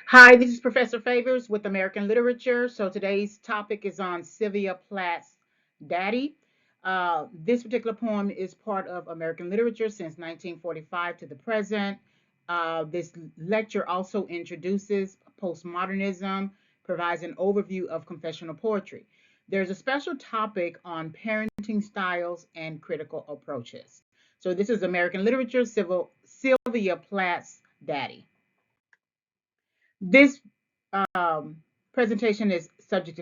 Hi, this is Professor Favors with American Literature. So today's topic is on Sylvia Plath's Daddy. This particular poem is part of American literature since 1945 to the present. This lecture also introduces postmodernism, provides an overview of confessional poetry. There's a special topic on parenting styles and critical approaches. So this is American literature, Sylvia Plath's Daddy. This presentation is subject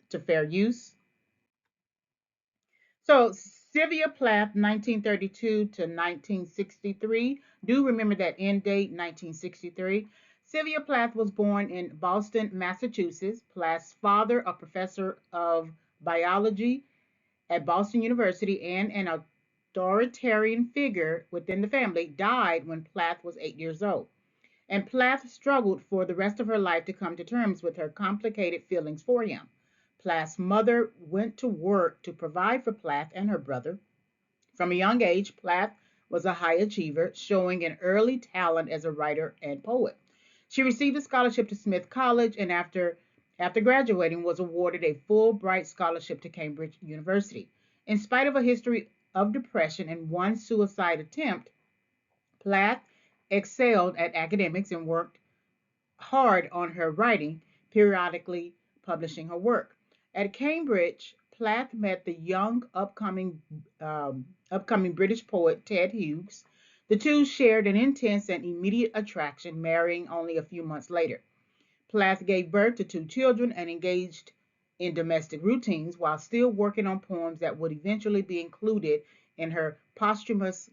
to fair use. So Sylvia Plath, 1932 to 1963. Do remember that end date, 1963. Sylvia Plath was born in Boston, Massachusetts. Plath's father, a professor of biology at Boston University and an authoritarian figure within the family, died when Plath was 8 years old. And Plath struggled for the rest of her life to come to terms with her complicated feelings for him. Plath's mother went to work to provide for Plath and her brother. From a young age, Plath was a high achiever, showing an early talent as a writer and poet. She received a scholarship to Smith College and after graduating was awarded a Fulbright scholarship to Cambridge University. In spite of a history of depression and one suicide attempt, Plath excelled at academics and worked hard on her writing, periodically publishing her work. At Cambridge, Plath met the young upcoming British poet Ted Hughes. The two shared an intense and immediate attraction, marrying only a few months later. Plath gave birth to two children and engaged in domestic routines while still working on poems that would eventually be included in her posthumous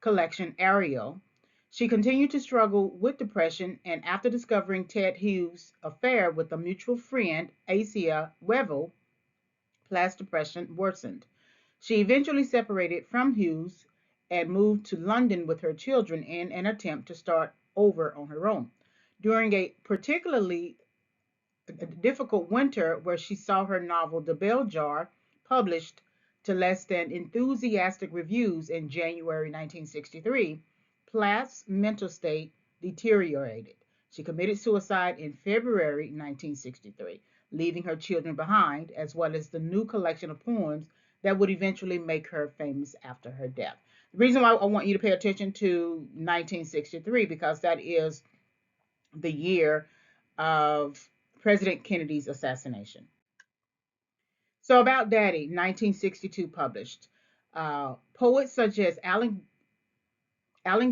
collection Ariel. She continued to struggle with depression, and after discovering Ted Hughes' affair with a mutual friend, Asa Wevel, Plath's depression worsened. She eventually separated from Hughes and moved to London with her children in an attempt to start over on her own. During a particularly difficult winter where she saw her novel The Bell Jar published to less than enthusiastic reviews in January 1963, Plath's mental state deteriorated. She committed suicide in February 1963, leaving her children behind, as well as the new collection of poems that would eventually make her famous after her death. The reason why I want you to pay attention to 1963 because that is the year of President Kennedy's assassination. So, about Daddy, 1962 published. Poets such as Allen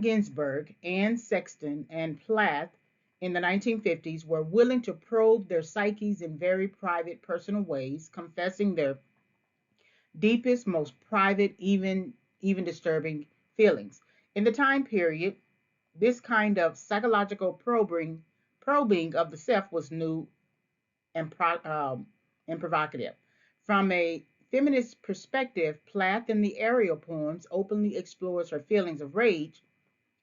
Ginsberg, Anne Sexton, and Plath in the 1950s were willing to probe their psyches in very private, personal ways, confessing their deepest, most private, even disturbing feelings. In the time period, this kind of psychological probing of the self was new and provocative. From a feminist perspective, Plath in the Ariel poems openly explores her feelings of rage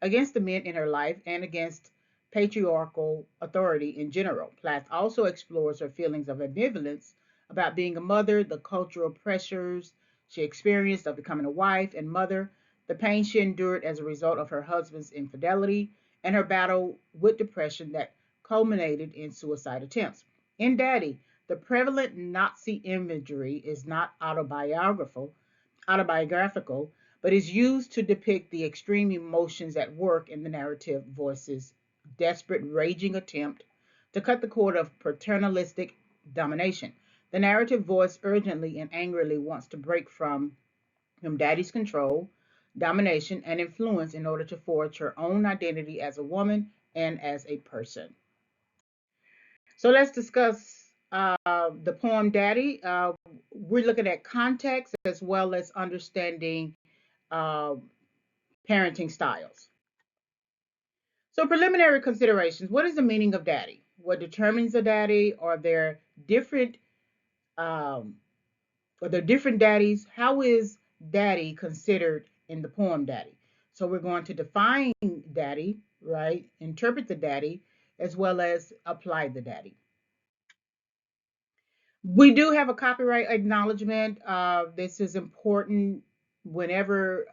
against the men in her life and against patriarchal authority in general. Plath also explores her feelings of ambivalence about being a mother, the cultural pressures she experienced of becoming a wife and mother, the pain she endured as a result of her husband's infidelity, and her battle with depression that culminated in suicide attempts. In Daddy, the prevalent Nazi imagery is not autobiographical, but is used to depict the extreme emotions at work in the narrative voices desperate, raging attempt to cut the cord of paternalistic domination. The narrative voice urgently and angrily wants to break from daddy's control, domination, and influence in order to forge her own identity as a woman and as a person. So let's discuss the poem Daddy. We're looking at context as well as understanding uh, parenting styles. So, preliminary considerations. What is the meaning of daddy? What determines a daddy? Different um, are there different daddies? How is daddy considered in the poem Daddy? So we're going to define daddy, right? Interpret the daddy, as well as apply the daddy. We do have a copyright acknowledgement. This is important whenever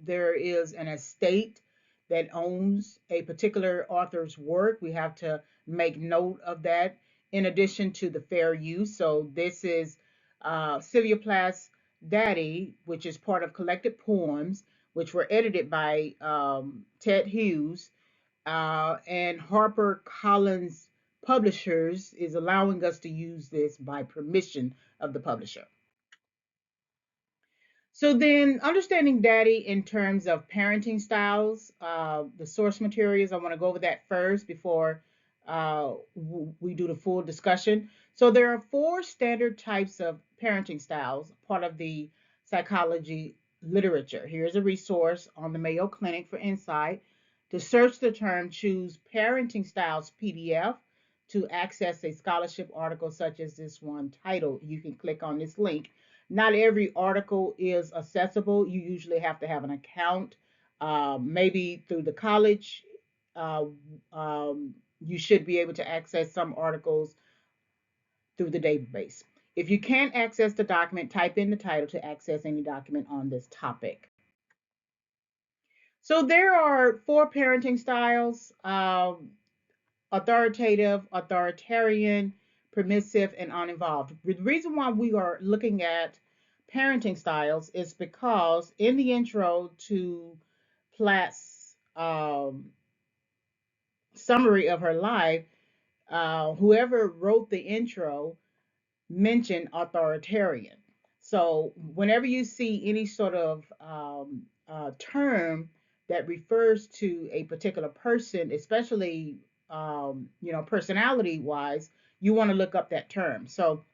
there is an estate that owns a particular author's work. We have to make note of that in addition to the fair use. So this is Sylvia Plath's Daddy, which is part of collected poems, which were edited by Ted Hughes, and Harper Collins Publishers is allowing us to use this by permission of the publisher. So then, understanding daddy in terms of parenting styles, the source materials, I want to go over that first before we do the full discussion. So there are four standard types of parenting styles, part of the psychology literature. Here's a resource on the Mayo Clinic for insight. To search the term, choose Parenting Styles PDF to access a scholarship article such as this one titled. You can click on this link. Not every article is accessible. You usually have to have an account, maybe through the college. Uh, you should be able to access some articles through the database. If you can't access the document, type in the title to access any document on this topic. So there are four parenting styles: authoritative, authoritarian, permissive, and uninvolved. The reason why we are looking at parenting styles is because in the intro to Platt's summary of her life, whoever wrote the intro mention authoritarian. So whenever you see any sort of term that refers to a particular person, especially personality wise, you want to look up that term. So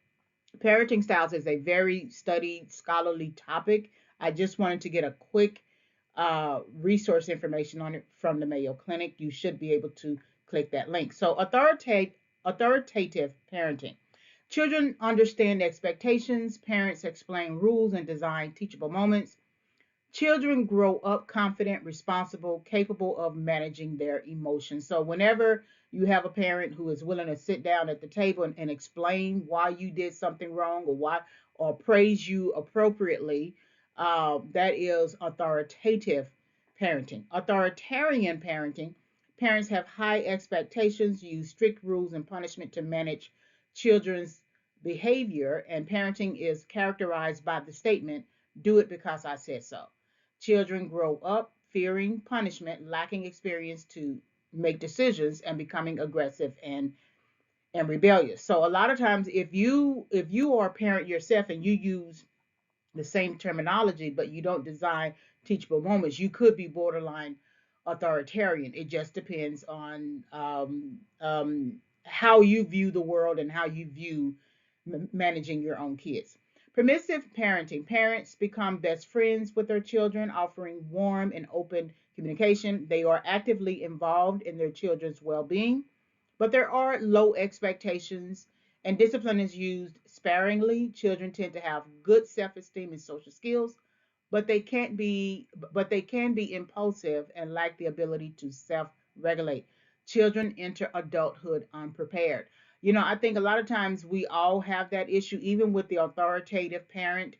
parenting styles is a very studied scholarly topic. I just wanted to get a quick resource information on it from the Mayo Clinic. You should be able to click that link. So authoritative parenting. Children understand expectations, parents explain rules and design teachable moments. Children grow up confident, responsible, capable of managing their emotions. So, whenever you have a parent who is willing to sit down at the table and explain why you did something wrong or praise you appropriately, that is authoritative parenting. Authoritarian parenting, parents have high expectations, use strict rules and punishment to manage children's behavior, and parenting is characterized by the statement, do it because I said so. Children grow up fearing punishment, lacking experience to make decisions, and becoming aggressive and rebellious. So a lot of times, if you are a parent yourself and you use the same terminology, but you don't design teachable moments, you could be borderline authoritarian. It just depends on how you view the world and how you view managing your own kids. Permissive parenting. Parents become best friends with their children, offering warm and open communication. They are actively involved in their children's well being, but there are low expectations and discipline is used sparingly. Children tend to have good self-esteem and social skills, but they can be impulsive and lack the ability to self-regulate. Children enter adulthood unprepared. I think a lot of times we all have that issue, even with the authoritative parent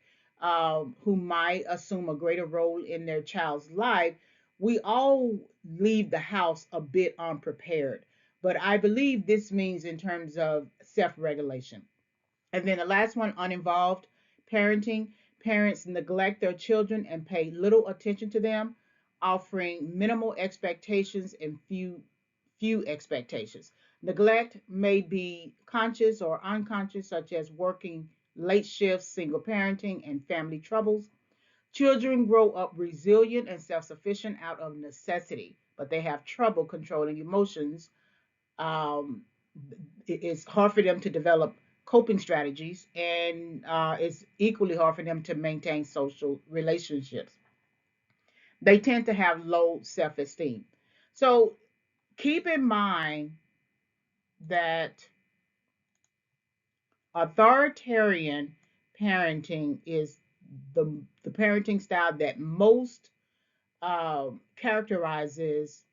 who might assume a greater role in their child's life. We all leave the house a bit unprepared. But I believe this means in terms of self regulation. And then the last one, uninvolved parenting. Parents neglect their children and pay little attention to them, offering minimal expectations and few expectations. Neglect may be conscious or unconscious, such as working late shifts, single parenting, and family troubles. Children grow up resilient and self sufficient out of necessity, but they have trouble controlling emotions. um, it's hard for them to develop coping strategies, and it's equally hard for them to maintain social relationships. They tend to have low self esteem. So keep in mind that authoritarian parenting is the parenting style that most characterizes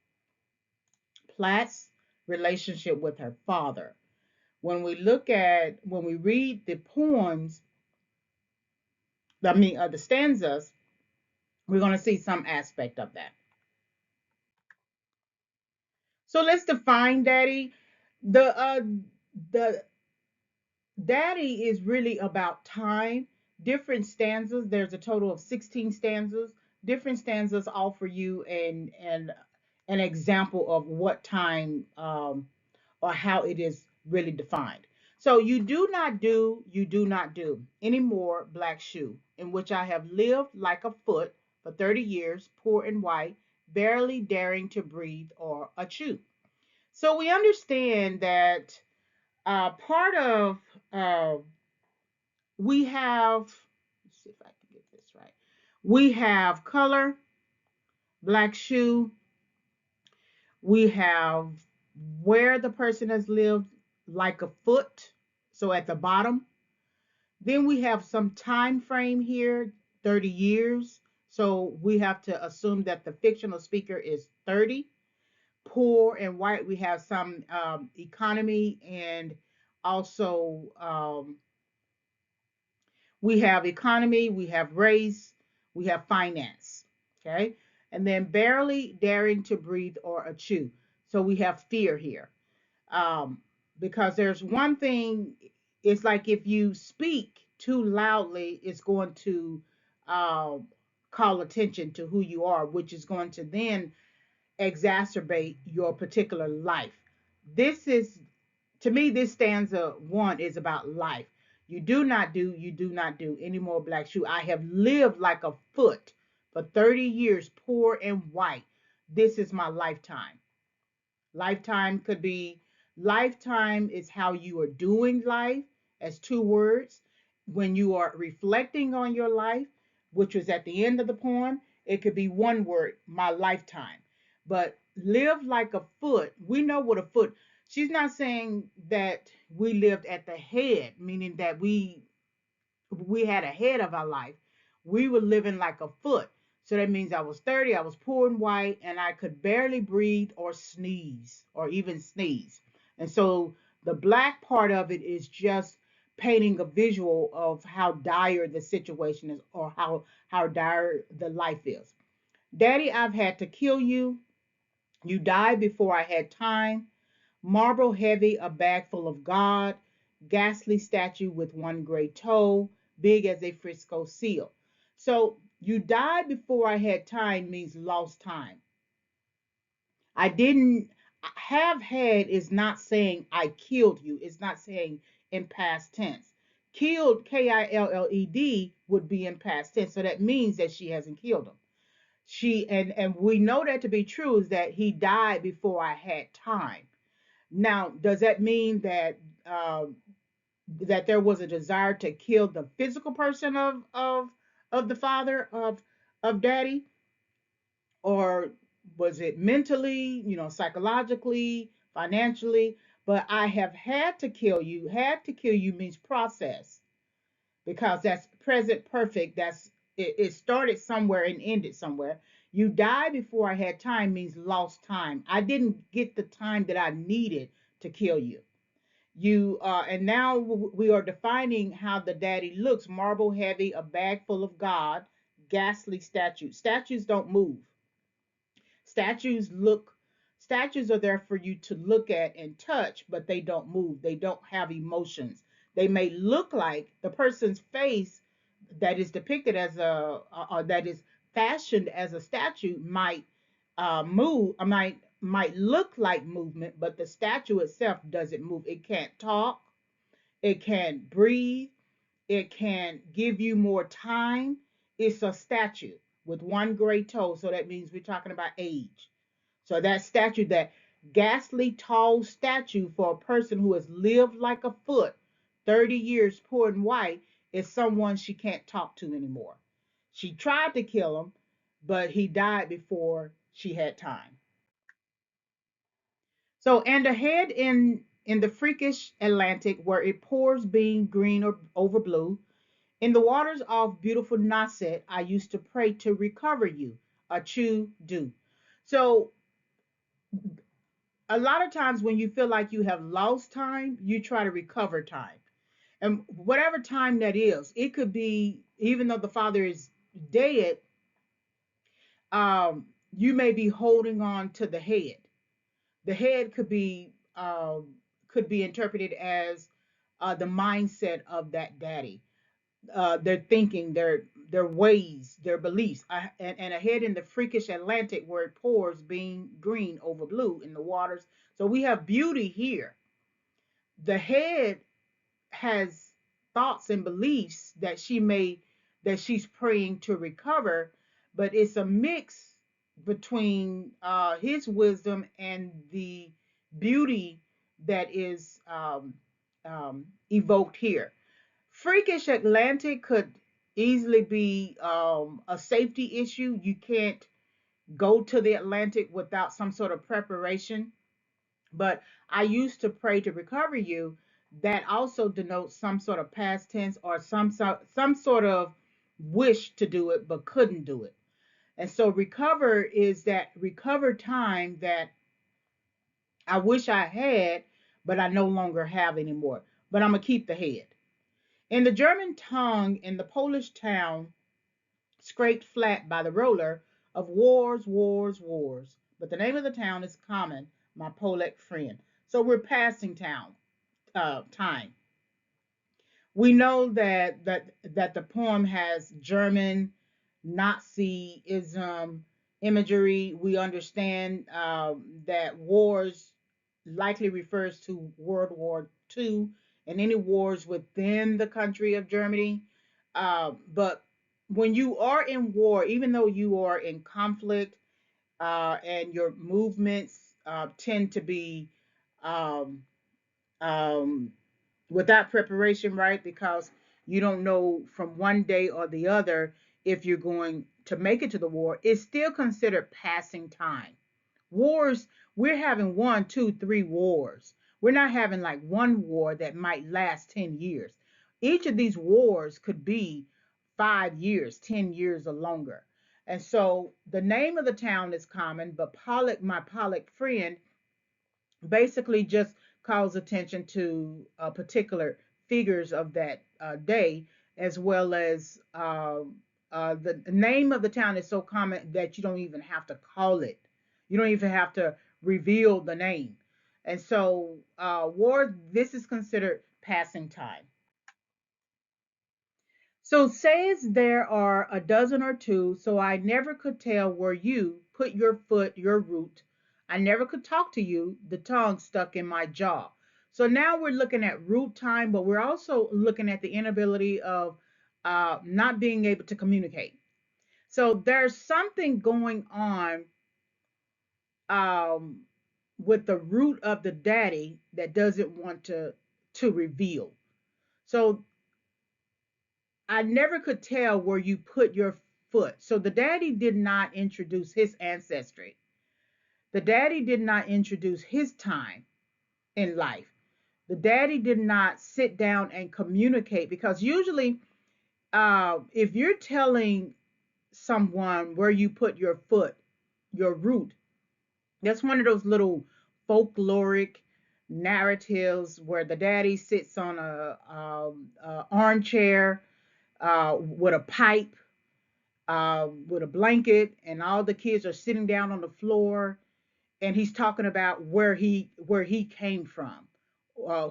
Platt's relationship with her father. When we read the poems, the stanzas, we're going to see some aspect of that. So let's define daddy. The daddy is really about time. Different stanzas. There's a total of 16 stanzas. Different stanzas offer you an example of what time or how it is really defined. So you do not do anymore black shoe, in which I have lived like a foot for 30 years, poor and white, barely daring to breathe or a chew. So we understand that part of uh, we have, let's see if I can get this right. We have color, black shoe, we have where the person has lived like a foot, so at the bottom. Then we have some time frame here, 30 years. So we have to assume that the fictional speaker is 30. Poor and white, we have some economy, and also we have economy, we have race, we have finance. Okay. And then barely daring to breathe or a chew. So we have fear here. Um, because there's one thing, it's like if you speak too loudly, it's going to uh, call attention to who you are, which is going to then exacerbate your particular life. This is, to me, this stanza one is about life. You do not do any more black shoe. I have lived like a foot for 30 years, poor and white. This is my lifetime. Lifetime could be, lifetime is how you are doing life, as two words. When you are reflecting on your life, which was at the end of the poem, it could be one word, my lifetime. But live like a foot, we know what a foot, she's not saying that we lived at the head, meaning that we had a head of our life. We were living like a foot. So that means I was 30, I was poor and white, and I could barely breathe or sneeze or even sneeze. And so the black part of it is just painting a visual of how dire the situation is, or how dire the life is. Daddy, I've had to kill you. You died before I had time. Marble heavy, a bag full of God, ghastly statue with one gray toe, big as a Frisco seal. So you died before I had time means lost time. I didn't have had is not saying I killed you. It's not saying in past tense. Killed, Killed, would be in past tense. So that means that she hasn't killed him. And we know that to be true is that he died before I had time. Now, does that mean that that there was a desire to kill the physical person of the father of daddy, or was it mentally, psychologically, financially? But I have had to kill you. Had to kill you means process, because that's present perfect. That's it started somewhere and ended somewhere. You died before I had time means lost time. I didn't get the time that I needed to kill you. And now we are defining how the daddy looks: marble heavy, a bag full of God, ghastly statue. Statues don't move. Statues look, statues are there for you to look at and touch, but they don't move. They don't have emotions. They may look like the person's face that is depicted as that is fashioned as a statue might move, might look like movement, but the statue itself doesn't move. It can't talk, it can't breathe, it can give you more time. It's a statue with one gray toe, so that means we're talking about age. So that statue, that ghastly tall statue for a person who has lived like a foot, 30 years poor and white, is someone she can't talk to anymore. She tried to kill him, but he died before she had time. So, and ahead in the freakish Atlantic, where it pours being green or over blue, in the waters of beautiful Nasset, I used to pray to recover you, a chew do. So a lot of times when you feel like you have lost time, you try to recover time. And whatever time that is, it could be, even though the father is dead, you may be holding on to the head. The head could be interpreted as the mindset of that daddy, their thinking, their ways, their beliefs, and ahead in the freakish Atlantic where it pours being green over blue in the waters. So we have beauty here. The head has thoughts and beliefs that she's praying to recover, but it's a mix between his wisdom and the beauty that is evoked here. Freakish Atlantic could easily be a safety issue. You can't go to the Atlantic without some sort of preparation. But I used to pray to recover you. That also denotes some sort of past tense or some sort of wish to do it but couldn't do it. And so recover is that recover time that I wish I had, but I no longer have anymore. But I'm gonna keep the head. In the German tongue, in the Polish town, scraped flat by the roller of wars, wars, wars. But the name of the town is common, my Polak friend. So we're passing time. We know that the poem has German Nazism imagery. We understand that wars likely refers to World War II and any wars within the country of Germany. But when you are in war, even though you are in conflict and your movements tend to be um, um, without preparation, right? Because you don't know from one day or the other if you're going to make it to the war, it's still considered passing time. Wars, we're having one, two, three wars. We're not having like one war that might last 10 years. Each of these wars could be 5 years, 10 years or longer. And so the name of the town is common, but Pollock, my Pollock friend, basically just calls attention to particular figures of that day, as well as the name of the town is so common that you don't even have to call it. You don't even have to reveal the name. And so, war, this is considered passing time. So says there are a dozen or two, so I never could tell where you put your foot, your root. I never could talk to you, the tongue stuck in my jaw. So now we're looking at root time, but we're also looking at the inability of not being able to communicate. So there's something going on um, with the root of the daddy that doesn't want to reveal. So I never could tell where you put your foot. So the daddy did not introduce his ancestry. The daddy did not introduce his time in life. The daddy did not sit down and communicate because usually, if you're telling someone where you put your foot, your root, that's one of those little folkloric narratives where the daddy sits on a armchair with a pipe, with a blanket, and all the kids are sitting down on the floor, and he's talking about where he came from,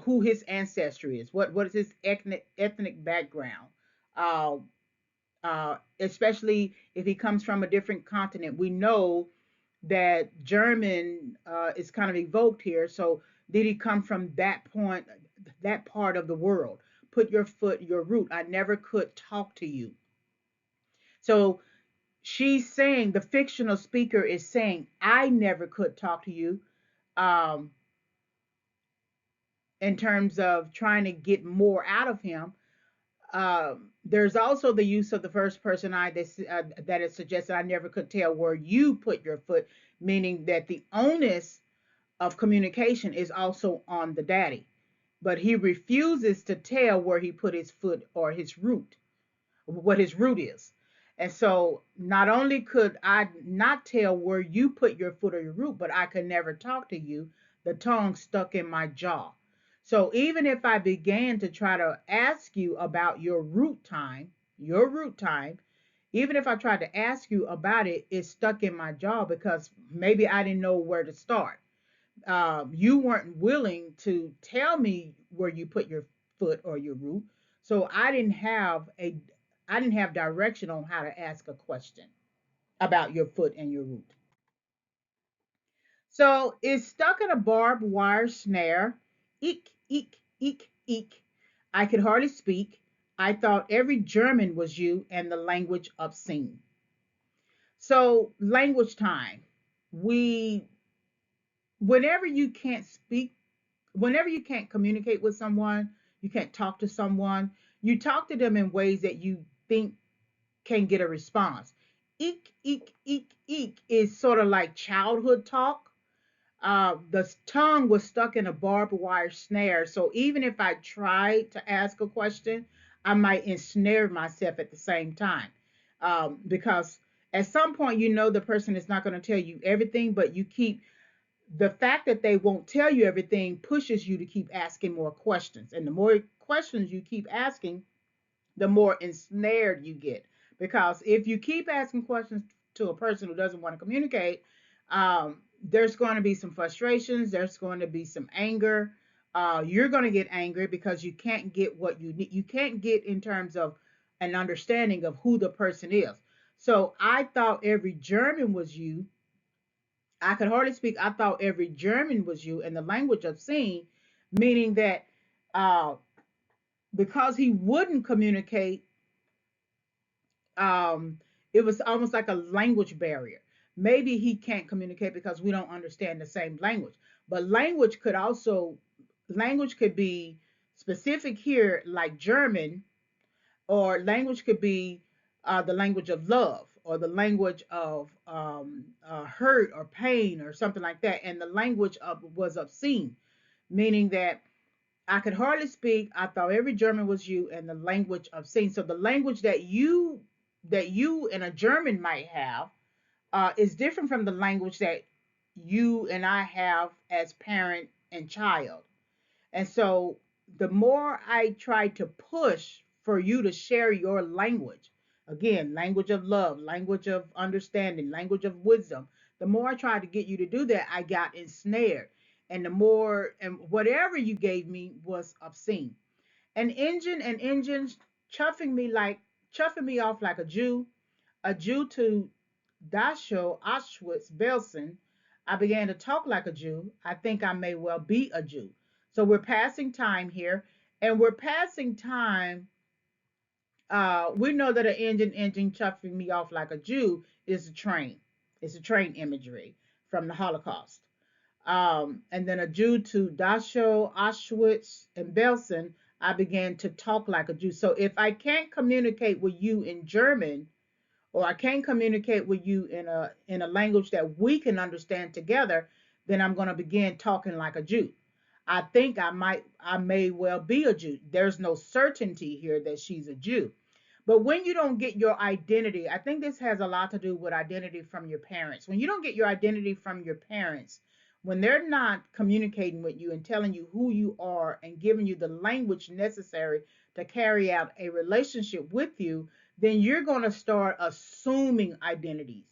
who his ancestry is, what is his ethnic background, uh, especially if he comes from a different continent. We know that German is kind of evoked here. So did he come from that point, that part of the world? Put your foot, your root. I never could talk to you. So she's saying, the fictional speaker is saying, I never could talk to you, um, in terms of trying to get more out of him. There's also the use of the first person I that is suggested. I never could tell where you put your foot, meaning that the onus of communication is also on the daddy, but he refuses to tell where he put his foot or his root, what his root is. And so not only could I not tell where you put your foot or your root, but I could never talk to you. The tongue stuck in my jaw. So even if I began to try to ask you about your root time, even if I tried to ask you about it, it's stuck in my jaw because maybe I didn't know where to start. you weren't willing to tell me where you put your foot or your root. So I didn't have direction on how to ask a question about your foot and your root. So it's stuck in a barbed wire snare. Eek, eek, eek, eek. I could hardly speak. I thought every German was you and the language obscene. So language time. We whenever you can't speak, whenever you can't communicate with someone, you can't talk to someone, you talk to them in ways that you think can get a response. Eek, eek, eek, eek is sort of like childhood talk. The tongue was stuck in a barbed wire snare. So even if I tried to ask a question, I might ensnare myself at the same time. Because at some point, you know, the person is not going to tell you everything, but you keep the fact that they won't tell you everything pushes you to keep asking more questions. And the more questions you keep asking, the more ensnared you get. Because if you keep asking questions to a person who doesn't want to communicate, there's going to be some frustrations, there's going to be some anger. You're going to get angry because you can't get what you need. You can't get in terms of an understanding of who the person is. So I thought every German was you. I could hardly speak. I thought every German was you in the language of seeing, meaning that uh, because he wouldn't communicate, um, it was almost like a language barrier. Maybe he can't communicate because we don't understand the same language. But language could be specific here, like German, or language could be the language of love or the language of hurt or pain or something like that. And the language of was obscene, meaning that I could hardly speak. I thought every German was you, and the language obscene. So the language that you and a German might have is different from the language that you and I have as parent and child. And so the more I try to push for you to share your language, again, language of love, language of understanding, language of wisdom, the more I tried to get you to do that, I got ensnared. And the more, and whatever you gave me was obscene. An engine chuffing me off like a Jew to Dachau, Auschwitz, Belsen. I began to talk like a Jew. I think I may well be a Jew. So we're passing time here, and we're passing time. We know that an engine chuffing me off like a Jew is a train. It's a train imagery from the Holocaust. And then a Jew to Dachau, Auschwitz, and Belsen. I began to talk like a Jew. So if I can't communicate with you in German, or I can't communicate with you in a language that we can understand together, then I'm going to begin talking like a Jew. I may well be a Jew. There's no certainty here that she's a Jew. But when you don't get your identity, I think this has a lot to do with identity from your parents. When you don't get your identity from your parents, when they're not communicating with you and telling you who you are and giving you the language necessary to carry out a relationship with you, then you're going to start assuming identities.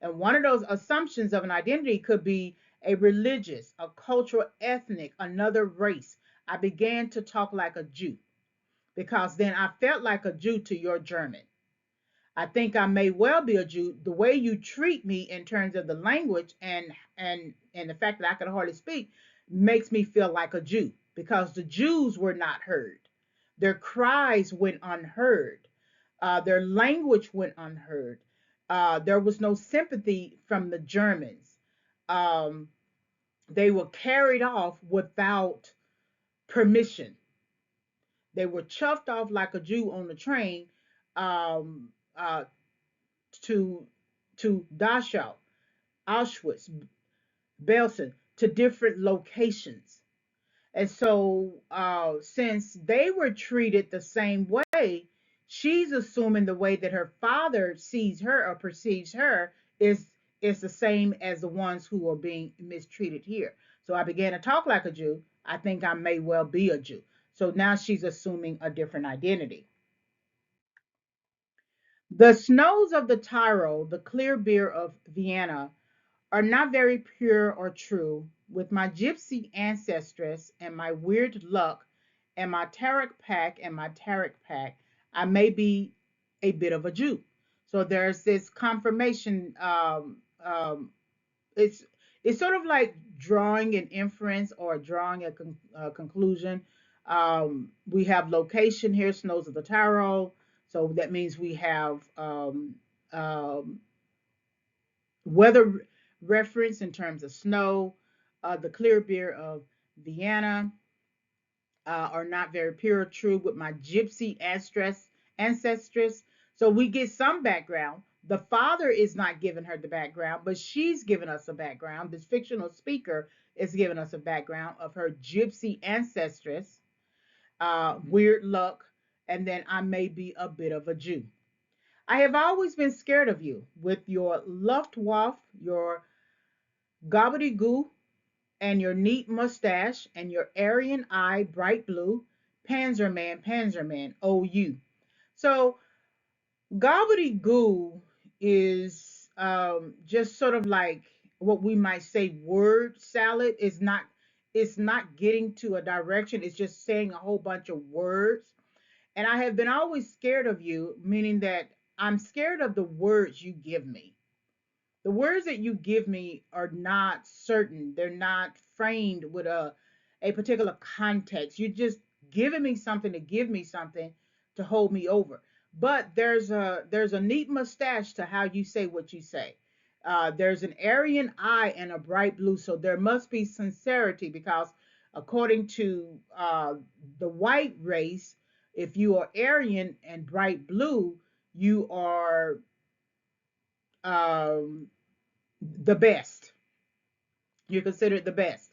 And one of those assumptions of an identity could be a religious, a cultural, ethnic, another race. I began to talk like a Jew because then I felt like a Jew to your German. I think I may well be a Jew. The way you treat me in terms of the language and the fact that I can hardly speak makes me feel like a Jew because the Jews were not heard. Their cries went unheard. Their language went unheard. There was no sympathy from the Germans. Um, they were carried off without permission. They were chuffed off like a Jew on the train um, uh, to Dachau, Auschwitz, Belsen, to different locations. And so, since they were treated the same way, she's assuming the way that her father sees her or perceives her is the same as the ones who are being mistreated here. So I began to talk like a Jew. I think I may well be a Jew. So now she's assuming a different identity. The snows of the Tyrol, the clear beer of Vienna, are not very pure or true. with my gypsy ancestress and my weird luck and my tarot pack, I may be a bit of a Jew. So there's this confirmation. It's it's sort of like drawing an inference or drawing a conclusion. We have location here, Snows of the Tarot. So that means we have um, weather reference in terms of snow. The clear beer of Vienna are not very pure or true with my gypsy ancestress. So we get some background. The father is not giving her the background, but she's giving us a background. This fictional speaker is giving us a background of her gypsy ancestress, weird luck, and then I may be a bit of a Jew. I have always been scared of you with your Luftwaffe, your gobbledygoo, and your neat mustache and your Aryan eye, bright blue, Panzerman, oh you. So gobbledygoo is just sort of like what we might say word salad. It's not getting to a direction. It's just saying a whole bunch of words. And I have been always scared of you, meaning that I'm scared of the words you give me. The words that you give me are not certain. They're not framed with a particular context. You're just giving me something to give me something to hold me over. But there's a neat mustache to how you say what you say. There's an Aryan eye and a bright blue, so there must be sincerity because according to the white race, if you are Aryan and bright blue, you are um, the best. You're considered the best.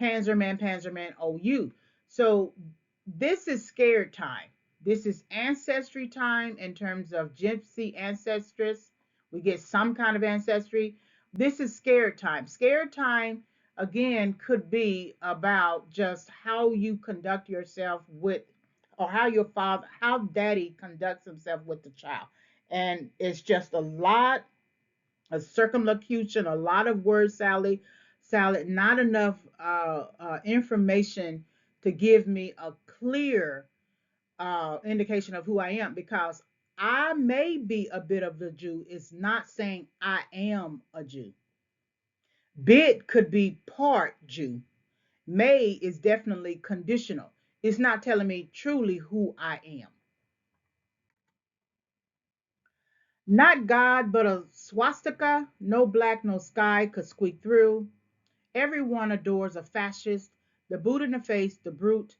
Panzerman, oh you. So this is scared time. This is ancestry time in terms of gypsy ancestress. We get some kind of ancestry. This is scared time. Scared time, again, could be about just how you conduct yourself with, or how your father, how daddy conducts himself with the child. And it's just a lot a circumlocution, a lot of word salad, not enough information to give me a clear indication of who I am because I may be a bit of a Jew. It's not saying I am a Jew. Bit could be part Jew. May is definitely conditional. It's not telling me truly who I am. Not God, but a swastika. No black, no sky could squeak through. Everyone adores a fascist, the boot in the face, the brute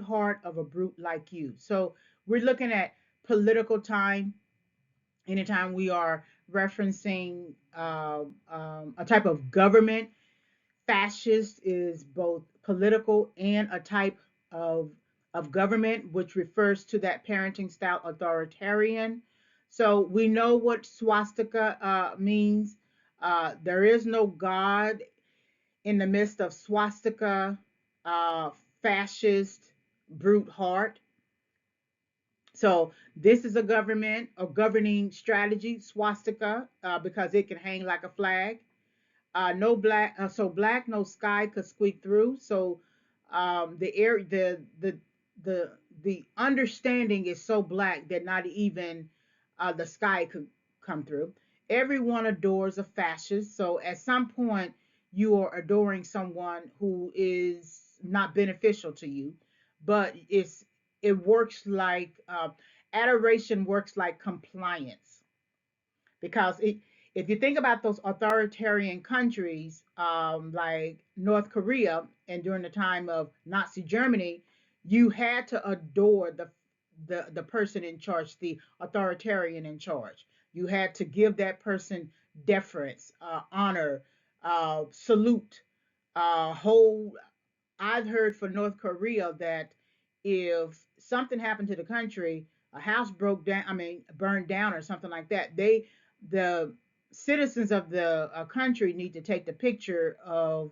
heart of a brute like you. So we're looking at political time. Anytime we are referencing a type of government, fascist is both political and a type of government, which refers to that parenting style, authoritarian. So we know what swastika means. There is no God in the midst of swastika, uh, fascist, brute heart. So this is a government or governing strategy, swastika, because it can hang like a flag. No black, so black, no sky could squeak through. So the air, the the understanding is so black that not even the sky could come through. Everyone adores a fascist. So at some point, you are adoring someone who is not beneficial to you, but it works like adoration works like compliance because if you think about those authoritarian countries like North Korea and during the time of Nazi Germany, you had to adore the person in charge, the authoritarian in charge. You had to give that person deference, honor, salute, whole. I've heard for North Korea that if something happened to the country, a house broke down, I mean, burned down or something like that, the citizens of the country need to take the picture of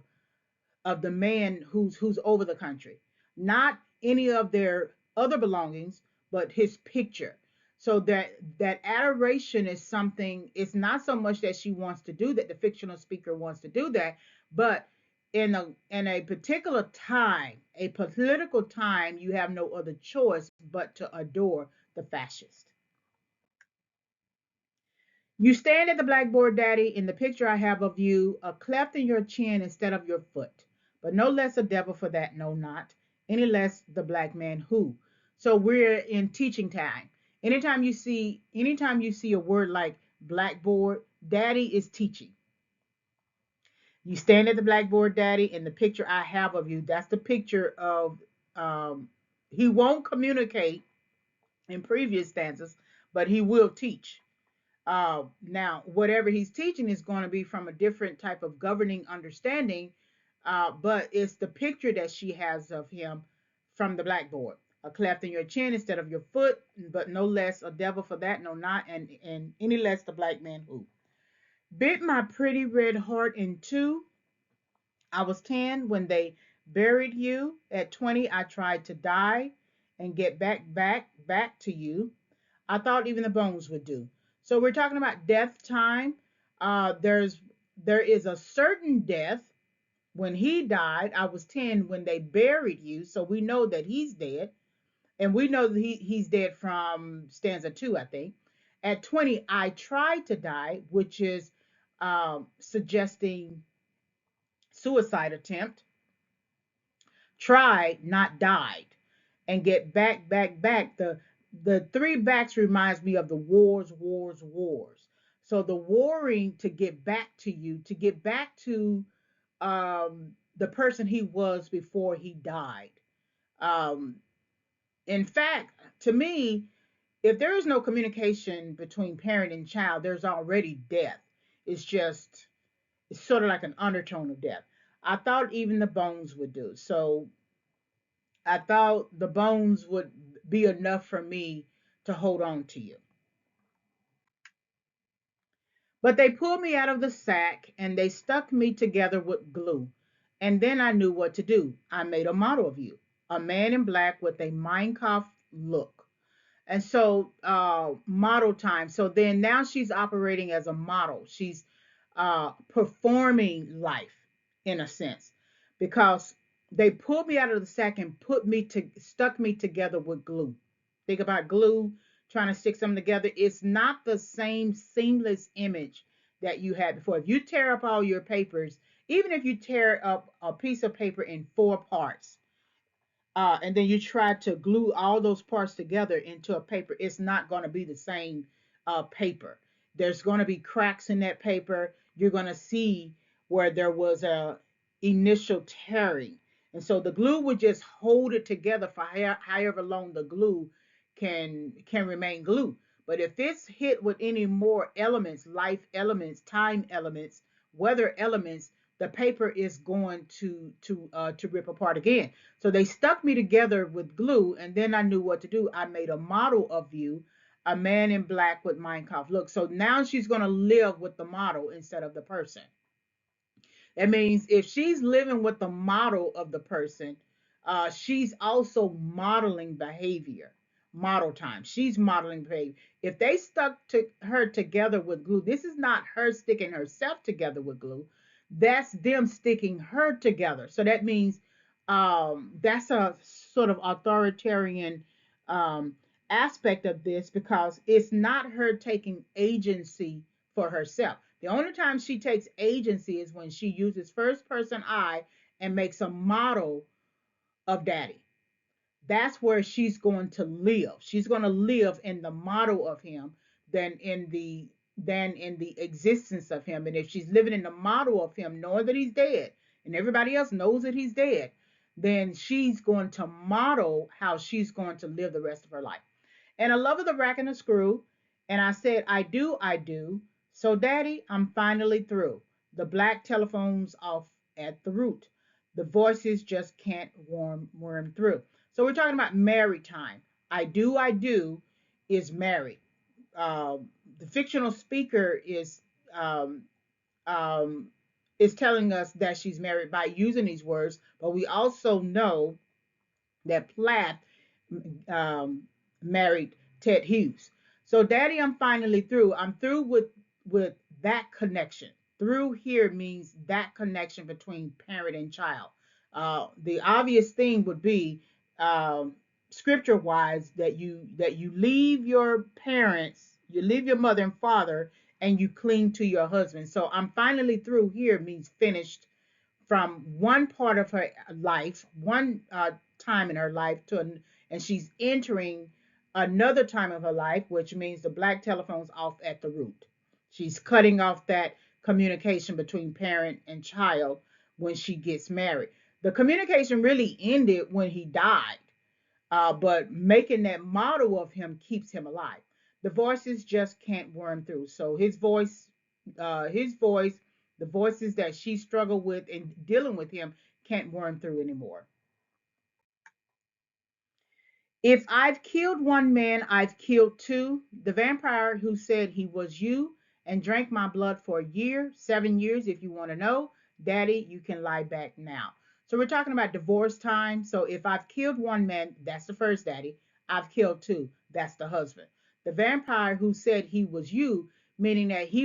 the man who's over the country, not any of their other belongings, but his picture. So that adoration is something. It's not so much that she wants to do that. The fictional speaker wants to do that, but in a particular time, a political time, you have no other choice but to adore the fascist. You stand at the blackboard, Daddy. In the picture I have of you, a cleft in your chin instead of your foot. But no less a devil for that, no, not. Any less the black man who. So we're in teaching time. Anytime you see a word like blackboard, Daddy is teaching. You stand at the blackboard, Daddy. In the picture I have of you, that's the picture of he won't communicate in previous stanzas, but he will teach. Now, whatever he's teaching is going to be from a different type of governing understanding, but it's the picture that she has of him from the blackboard. A cleft in your chin instead of your foot, but no less a devil for that, no, not, and any less the black man who bit my pretty red heart in two. I was 10 when they buried you. At 20, I tried to die and get back to you. I thought even the bones would do. So we're talking about death time. There is a certain death when he died. I was 10 when they buried you, so we know that he's dead, and we know that he's dead from stanza 2, I think. At 20, I tried to die, which is suggesting suicide attempt. Tried, not died, and get back. The three backs reminds me of the wars. So the warring to get back to you, to get back to the person he was before he died. Um, in fact, to me, if there is no communication between parent and child, there's already death. It's just it's sort of like an undertone of death. I thought even the bones would do. So I thought the bones would be enough for me to hold on to you. But they pulled me out of the sack and they stuck me together with glue. And then I knew what to do. I made a model of you, a man in black with a Minecraft look. And so model time. So then now she's operating as a model. She's performing life in a sense because they pulled me out of the sack and stuck me together with glue. Think about glue trying to stick something together. It's not the same seamless image that you had before. If you tear up all your papers, even if you tear up a piece of paper in four parts, and then you try to glue all those parts together into a paper, it's not going to be the same paper. There's going to be cracks in that paper. You're going to see where there was a initial tearing, and so the glue would just hold it together for however long the glue can remain glue. But if it's hit with any more elements, life elements, time elements, weather elements, the paper is going to rip apart again. So they stuck me together with glue, and then I knew what to do. I made a model of you, a man in black with Minecraft look. So now she's going to live with the model instead of the person. That means if she's living with the model of the person, she's also modeling behavior. Model time. She's modeling behavior. If they stuck her together with glue, this is not her sticking herself together with glue. That's them sticking her together. So that means that's a sort of authoritarian um, aspect of this because it's not her taking agency for herself. The only time she takes agency is when she uses first person I and makes a model of daddy. That's where she's going to live. She's going to live in the model of him than in the existence of him. And if she's living in the model of him, knowing that he's dead, and everybody else knows that he's dead, then she's going to model how she's going to live the rest of her life. And I love the rack and the screw. And I said, I do, I do. So, Daddy, I'm finally through. The black telephone's off at the root. The voices just can't worm through. So, we're talking about married time. I do is married. The fictional speaker um, um, is telling us that she's married by using these words, but we also know that Plath um, married Ted Hughes. So, Daddy, I'm finally through. I'm through with that connection. through here means that connection between parent and child. The obvious thing would be, um, scripture wise, that you leave your parents, you leave your mother and father, and you cling to your husband. So I'm finally through here means finished from one part of her life, one time in her life and she's entering another time of her life, which means the black telephone's off at the root. She's cutting off that communication between parent and child when she gets married. The communication really ended when he died, but making that model of him keeps him alive. The voices just can't worm through. So his voice, the voices that she struggled with in dealing with him can't worm through anymore. If I've killed one man, I've killed two. The vampire who said he was you and drank my blood for a year, 7 years, if you want to know. Daddy, you can lie back now. So we're talking about divorce time. So if I've killed one man, that's the first daddy. I've killed two, that's the husband. The vampire who said he was you, meaning that he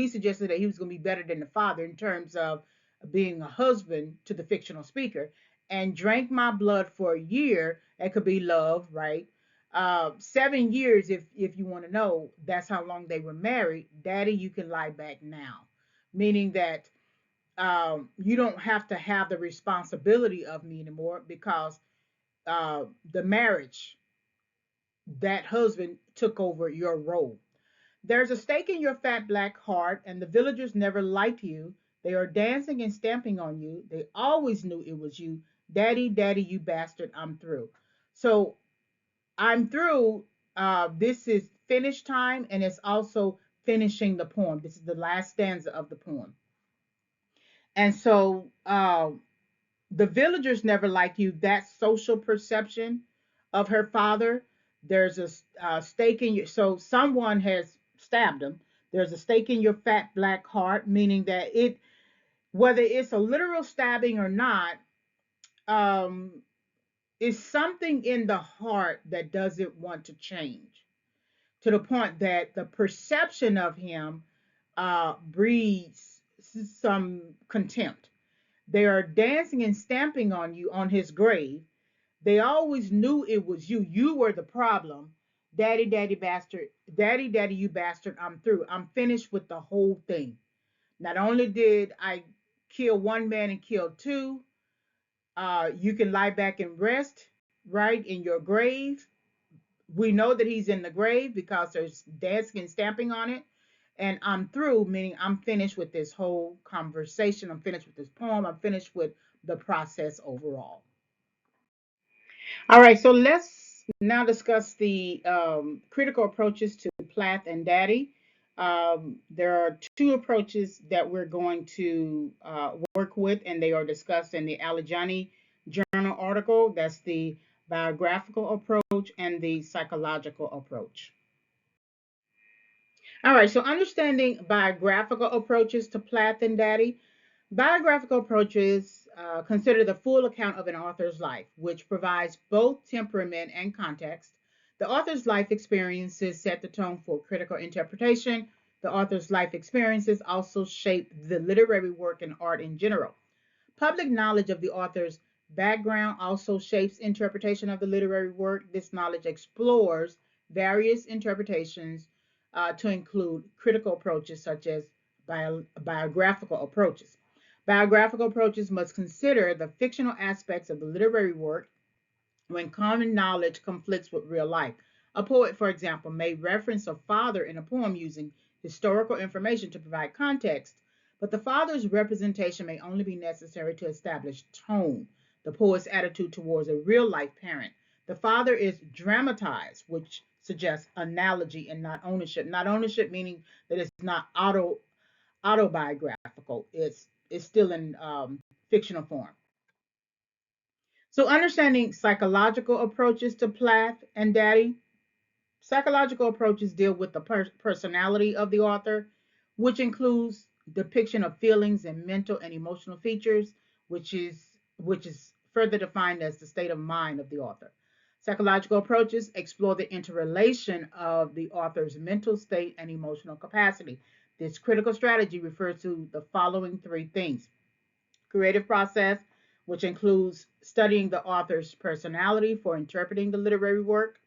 suggested that he was going to be better than the father in terms of being a husband to the fictional speaker, and drank my blood for a year. It could be love, right? 7 years, if you want to know, that's how long they were married. Daddy, you can lie back now, meaning that you don't have to have the responsibility of me anymore because the marriage, that husband took over your role. There's a stake in your fat black heart, and the villagers never liked you. They are dancing and stamping on you. They always knew it was you. Daddy, daddy, you bastard, I'm through. So I'm through. This is finish time, and it's also finishing the poem. This is the last stanza of the poem. And so the villagers never liked you. That social perception of her father. There's a stake in you. So someone has stabbed him. There's a stake in your fat black heart, meaning that whether it's a literal stabbing or not, um, is something in the heart that doesn't want to change, to the point that the perception of him breeds some contempt. They are dancing and stamping on you on his grave. They always knew it was you. You were the problem. Daddy, daddy, bastard. Daddy, daddy, you bastard. I'm through. I'm finished with the whole thing. Not only did I kill one man and kill two, you can lie back and rest, right, in your grave. We know that he's in the grave because there's dancing and stamping on it. And I'm through, meaning I'm finished with this whole conversation. I'm finished with this poem. I'm finished with the process overall. All right, so let's now discuss the critical approaches to Plath and Daddy. There are two approaches that we're going to work with, and they are discussed in the Allegheny Journal article. That's the biographical approach and the psychological approach. All right, so understanding biographical approaches to Plath and Daddy. Biographical approaches consider the full account of an author's life, which provides both temperament and context. The author's life experiences set the tone for critical interpretation. The author's life experiences also shape the literary work and art in general. Public knowledge of the author's background also shapes interpretation of the literary work. This knowledge explores various interpretations to include critical approaches such as biographical approaches. Biographical approaches must consider the fictional aspects of the literary work when common knowledge conflicts with real life. A poet, for example, may reference a father in a poem using historical information to provide context, but the father's representation may only be necessary to establish tone, the poet's attitude towards a real life parent. The father is dramatized, which suggests analogy and not ownership. Not ownership meaning that it's not autobiographical. It's still in fictional form. So understanding psychological approaches to Plath and Daddy. Psychological approaches deal with the personality of the author, which includes depiction of feelings and mental and emotional features, which is further defined as the state of mind of the author. Psychological approaches explore the interrelation of the author's mental state and emotional capacity. This critical strategy refers to the following three things: creative process, which includes studying the author's personality for interpreting the literary work;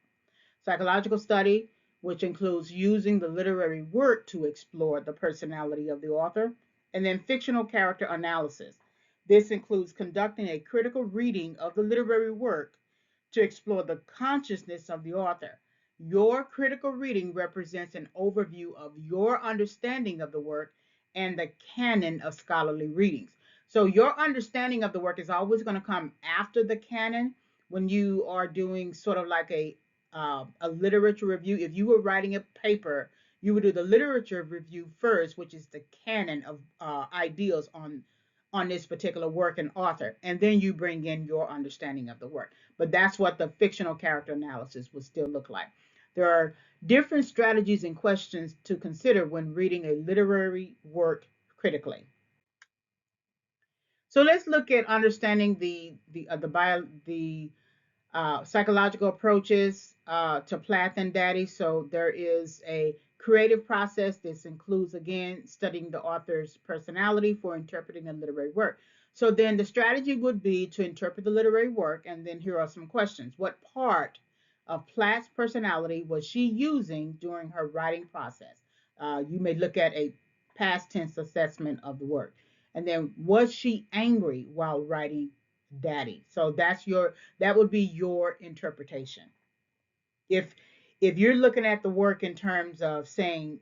psychological study, which includes using the literary work to explore the personality of the author; and then fictional character analysis. This includes conducting a critical reading of the literary work to explore the consciousness of the author. Your critical reading represents an overview of your understanding of the work and the canon of scholarly readings. So, your understanding of the work is always going to come after the canon when you are doing sort of like a literature review. If you were writing a paper, you would do the literature review first, which is the canon of ideals on this particular work and author, and then you bring in your understanding of the work. But that's what the fictional character analysis would still look like. There are different strategies and questions to consider when reading a literary work critically. So let's look at understanding the psychological approaches to Plath and Daddy. So there is a creative process. This includes, again, studying the author's personality for interpreting a literary work. So then the strategy would be to interpret the literary work, and then here are some questions. What part of Plath's personality was she using during her writing process? You may look at a past tense assessment of the work. And then, was she angry while writing Daddy? So that would be your interpretation. If you're looking at the work in terms of saying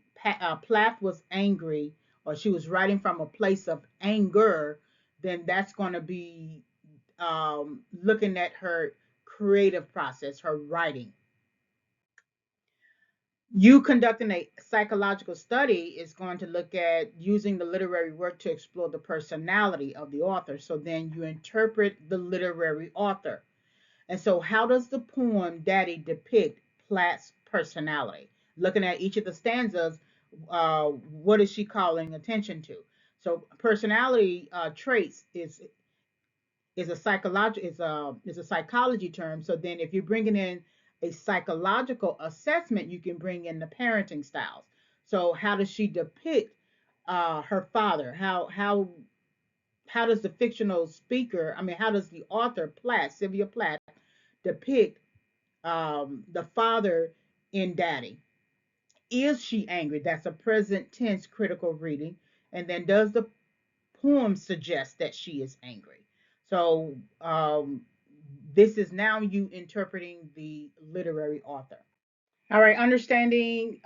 Plath was angry, or she was writing from a place of anger, then that's going to be looking at her creative process, her writing. You conducting a psychological study is going to look at using the literary work to explore the personality of the author. So then you interpret the literary author. And so, how does the poem Daddy depict Platt's personality? Looking at each of the stanzas, what is she calling attention to? So, personality traits is a psychology term. So then, if you're bringing in a psychological assessment, you can bring in the parenting styles. So, how does she depict her father? How does the fictional speaker? I mean, how does the author Plath, Sylvia Plath, depict the father in Daddy? Is she angry? That's a present tense critical reading. And then, does the poem suggest that she is angry? So, this is now you interpreting the literary author. All right, understanding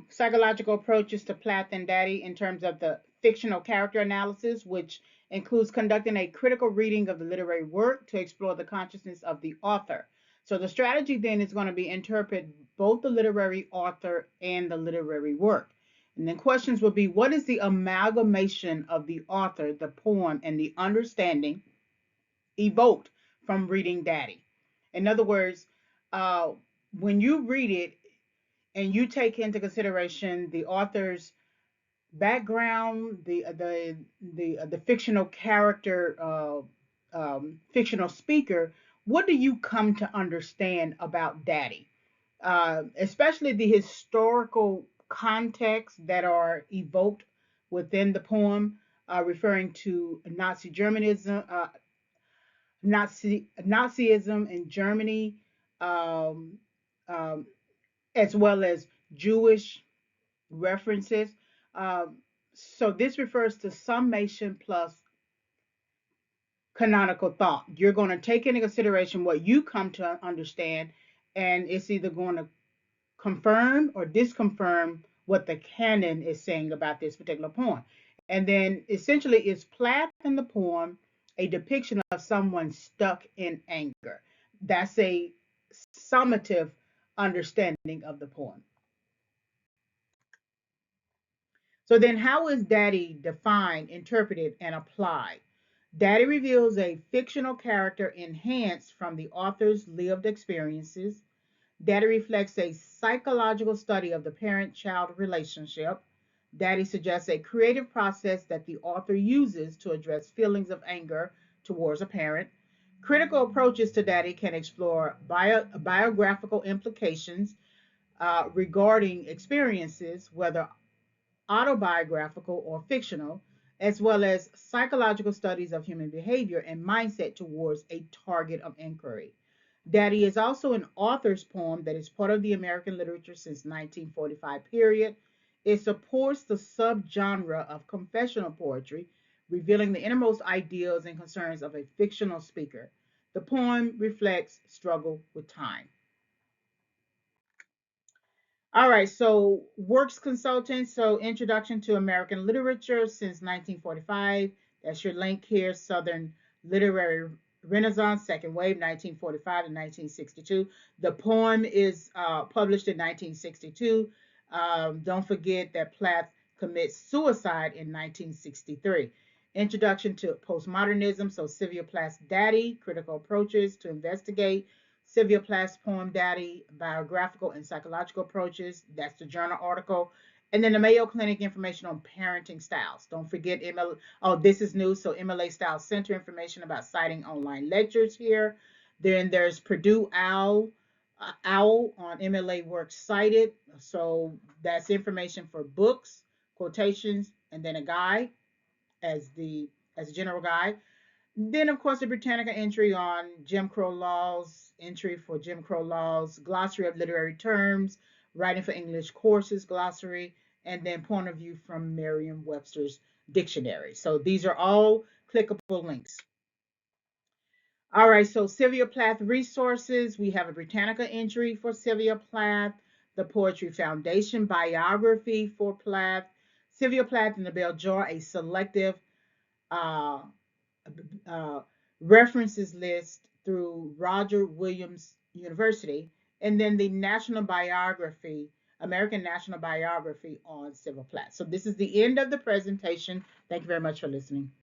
psychological approaches to Plath and Daddy in terms of the fictional character analysis, which includes conducting a critical reading of the literary work to explore the consciousness of the author. So the strategy then is going to be interpret both the literary author and the literary work. And then questions will be, what is the amalgamation of the author, the poem, and the understanding evoked from reading Daddy? In other words, uh, when you read it, and you take into consideration the author's background, the fictional character, fictional speaker, what do you come to understand about Daddy? Especially the historical context that are evoked within the poem, referring to Nazism in Germany, um, um, as well as Jewish references. So this refers to summation plus canonical thought. You're going to take into consideration what you come to understand, and it's either going to confirm or disconfirm what the canon is saying about this particular poem. And then essentially, is Plath in the poem a depiction of someone stuck in anger? That's a summative understanding of the poem. So then, how is Daddy defined, interpreted, and applied? Daddy reveals a fictional character enhanced from the author's lived experiences. Daddy reflects a psychological study of the parent-child relationship. Daddy suggests a creative process that the author uses to address feelings of anger towards a parent. Critical approaches to Daddy can explore biographical implications regarding experiences, whether autobiographical or fictional, as well as psychological studies of human behavior and mindset towards a target of inquiry. Daddy is also an author's poem that is part of the American literature since 1945 period. It supports the subgenre of confessional poetry, revealing the innermost ideals and concerns of a fictional speaker. The poem reflects struggle with time. All right, so works consultant. So introduction to American literature since 1945. That's your link here. Southern Literary Renaissance, Second Wave, 1945 to 1962. The poem is published in 1962. Don't forget that Plath commits suicide in 1963. Introduction to Postmodernism. So Sylvia Plath's Daddy, Critical Approaches to Investigate. Sylvia Plath's poem Daddy, biographical and psychological approaches. That's the journal article. And then the Mayo Clinic information on parenting styles. Don't forget MLA. Oh, this is new. So MLA Style Center information about citing online lectures here. Then there's Purdue Owl on MLA Works Cited. So that's information for books, quotations, and then a guide as a general guide. Then, of course, the Britannica entry on Jim Crow laws, entry for Jim Crow laws, glossary of literary terms, writing for English courses, glossary, and then point of view from Merriam-Webster's dictionary. So these are all clickable links. All right, so Sylvia Plath resources. We have a Britannica entry for Sylvia Plath, the Poetry Foundation biography for Plath, Sylvia Plath and the Bell Jar, a selective uh, uh, references list through Roger Williams University, and then the National Biography, American National Biography on Sylvia Plath. So this is the end of the presentation. Thank you very much for listening.